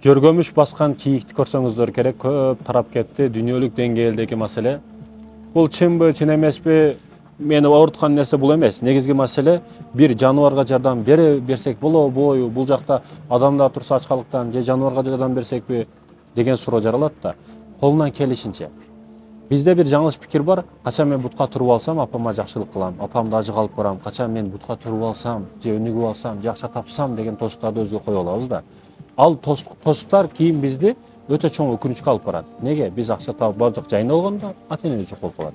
Жөргөмүш баскан кийикти көрсөңүздөр керек, көп тарап кетти дүйнөлүк деңгээлдеги маселе. Бул чынбы, чын эмеспи? Мени ооруткан нерсе бул эмес. Негизги маселе бир жаныбарга жардам берсек болобу? Бул жакта адамдар турса ачкалыктан же жаныбарга жардам берсекпи деген суроо жаралат да. Колунан келишинче. Бизде бир жаңылыш пикир бар. Качан мен бутка туруп алсам, апама жакшылык кылам, апамды ажык алып барам. Качан мен бутка туруп алсам, же өнүгүп алсам, же акча тапсам деген тосуктарды өзгө кое алабыз да. Ал тосуктар кийин бизди өтө чоң өкүнүчкө алып барат. Неге? Биз акча табып бардык жайына болгондо ата энебиз жок болуп калат.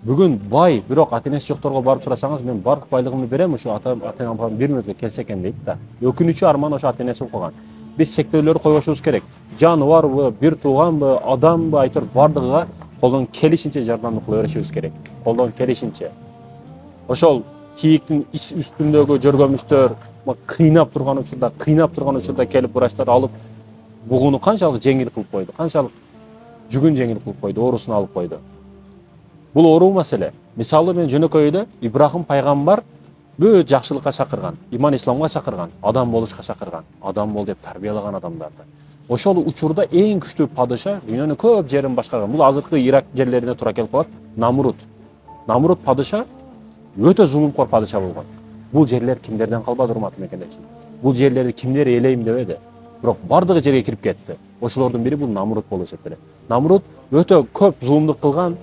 Бүгүн бай, бирок ата энеси жокторго барып сурасаңыз, мен бардык байлыгымды берем, ушу ата энем бермөкө келсе экен дейт да. Өкүнүчү арман ошо ата энеси болуп калган. Биз чектөөлөрдү койбошубуз керек. Жаныбарбы, бир тууганбы, адамбы, айтор бардыгыга колдон келишинче жардамды кыла беришибиз керек. Колдон келишинче. Ошол кийиктин үстүндөгү жөргөмүчтөр кыйнап турган учурда келип врачтар алып бугуну канчалык жеңил кылып койду, канчалык жүгүн жеңил кылып койду, оорусун алып койду. Бул оору маселе. Мисалы мен жөнөкөй эле Ибрахим пайгамбар бүт жакшылыкка чакырган, иман исламга чакырган, адам болушка чакырган, адам бол деп тарбиялаган адамдарды. Ошол учурда эң күчтүү падыша дүйнөнүн көп жерин башкарган. Бул азыркы Ирак жерлерине туура келип калат. Намрут падыша өтө зулумкор падыша болгон. Бул жерлер кимдерден калбады, урматтуу мекендешим? Бул жерлерди кимдер ээлейм дебеди. Бирок бардыгы жерге кирип кетти. Ошолордун бири бул Намрут болуп эсептелет. Намрут өтө көп зулумдук кылган,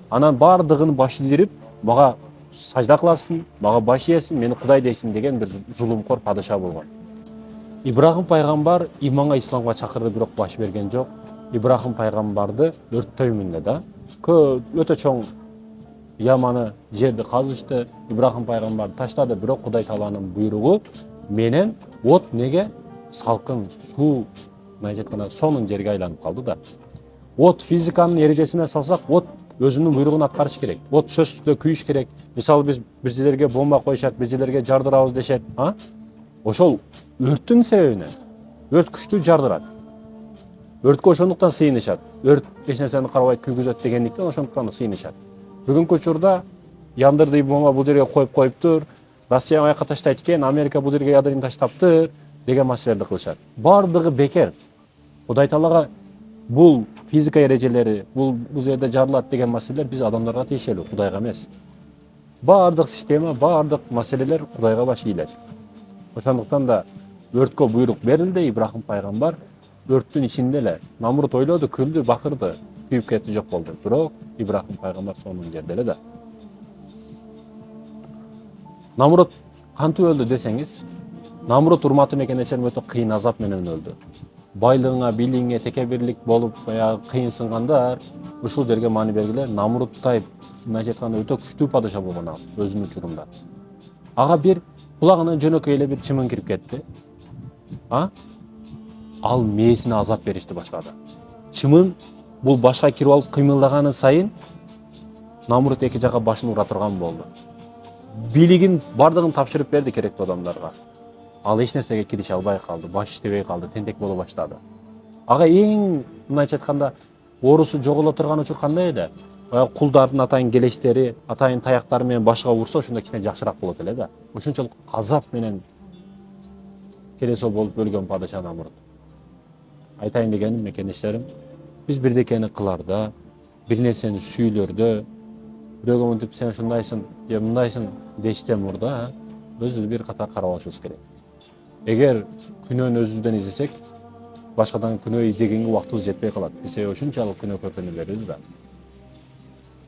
анан бардыгын баш ийдирип, мага сажда кыласың, мага баш ийесиң, мени Кудай дейсиң деген бир зулумкор падыша болгон. Ибрахим пайгамбар иманга, исламга чакырды, бирок баш берген жок. Ибрахим пайгамбарды өрттөймүн да. Өтө чоң яманы жерди казышты. Ибрахим пайгамбарды таштады, бирок Кудай Тааланын буйругу менен от неге салкын суу, мындай айтканда сонун жерге айланып калды да. От физиканын эрежесине салсак, от өзүнүн буйругун аткарыш керек. От сөзсүз түрдө күйүш керек. Мисалы биз бир жерлерге бомба коюшат, бир жерлерге жардырабыз дешет, ошол өрттүн себебинен. Өрт күчтүү жардырат. Өрткө ошондуктан сыйынышат. Өрт эч нерсени карабай күйгүзөт дегендиктен ошондуктан сыйынышат. Бүгүнкү учурда яндырды бомба бул жерге коюптур, Россия аяка таштайт экен, Америка бул жерге ядерин таштаптыр деген маселелерди кылышат. Бардыгы бекер. Кудай Таалага бул физика эрежелери, бул жерде жарылат деген маселелер биз адамдарга тиешелүү, Кудайга эмес. Бардык система, бардык маселелер Кудайга баш ийилет. Ошондуктан да өрткө буйрук берилди, Ибрахим пайгамбар өрттүн ичинде эле Намрут ойлоду, күлдү, бакырды, күйүп кетти, жок болду. Бирок Ибрахим пайгамбар сонун жерде эле да. Намрут кантип өлдү десеңиз, Намрут урматтуу мекендештерим өтө кыйын азап менен өлдү. Байлыгыңа, бийлигиңе текебирлик болуп, кыйынсынгандар ушул жерге маани бергиле. Намруттай, мындайча айтканда, өтө күчтүү падыша болгон ал өзүнүн учурунда. Ага бир кулагына жөнөкөй эле бир чымын кирип кетти. Ал мээсине азап беришти баштады. Чымын бул башка кирип алып кыймылдаганы сайын Намрут эки жакка башын ура турган болду. Бийлигин бардыгын тапшырып берди керектүү адамдарга. Ал эч нерсеге кирише албай калды, баш иштебей калды, тентек боло баштады. Ага эң мындайча айтканда оорусу жоголо турган учур кандай эле? Кулдардын атайын келештери, атайын таяктары менен башка урса, ошондо кичине жакшыраак болот эле да. Ошончолук азап менен келесо болуп өлгөн падыша Намрут. Айтайын дегеним, мекендештерим, биз бирдекени кыларда, бир нерсени сүйүлөрдө, бирөөгө мынтип сен ушундайсың же мындайсың дештен мурда өзүбүздү бир катар карап алышыбыз керек. Эгер күнөөнү өзүбүздөн издесек, башкадан күнөө издегенге убактыбыз жетпей калат. Биз ошунчалык күнөө көргөнү беребиз да.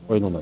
Ойлоно.